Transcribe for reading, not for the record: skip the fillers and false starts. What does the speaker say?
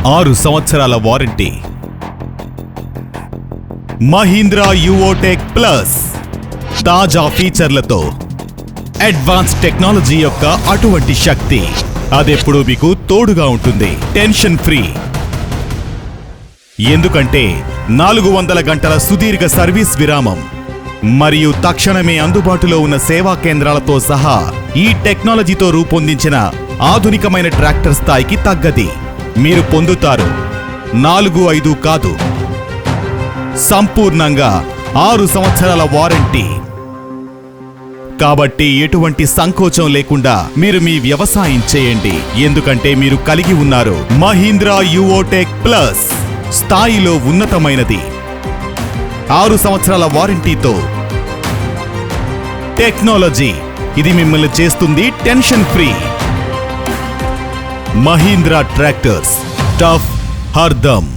6 సంవత్సరాల warranty. Mahindra Yuvo tech plus తాజా ఫీచర్లతో అడ్వాన్స్ టెక్నాలజీ యొక్క అటువంటి శక్తి అదెప్పుడు మీకు తోడుగా ఉంటుంది. Tension free. ఎందుకంటే 400 గంటల సుదీర్ఘ సర్వీస్ విరామం మరియు తక్షణమే అందుబాటులో ఉన్న సేవా కేంద్రాలతో సహా ఈ టెక్నాలజీతో రూపొందించిన ఆధునికమైన ట్రాక్టర్ స్థాయికి తగ్గది మీరు పొందుతారు. 4-5 కాదు, సంపూర్ణంగా 6 సంవత్సరాల వారంటీ. కాబట్టి ఎటువంటి సంకోచం లేకుండా మీరు మీ వ్యవసాయం చేయండి. ఎందుకంటే మీరు కలిగి ఉన్నారు మహీంద్రా యువో టెక్ ప్లస్. స్థాయిలో ఉన్నతమైనది 6 సంవత్సరాల వారంటీతో టెక్నాలజీ. ఇది మిమ్మల్ని చేస్తుంది tension free. Mahindra tractors, tough హర్దమ్.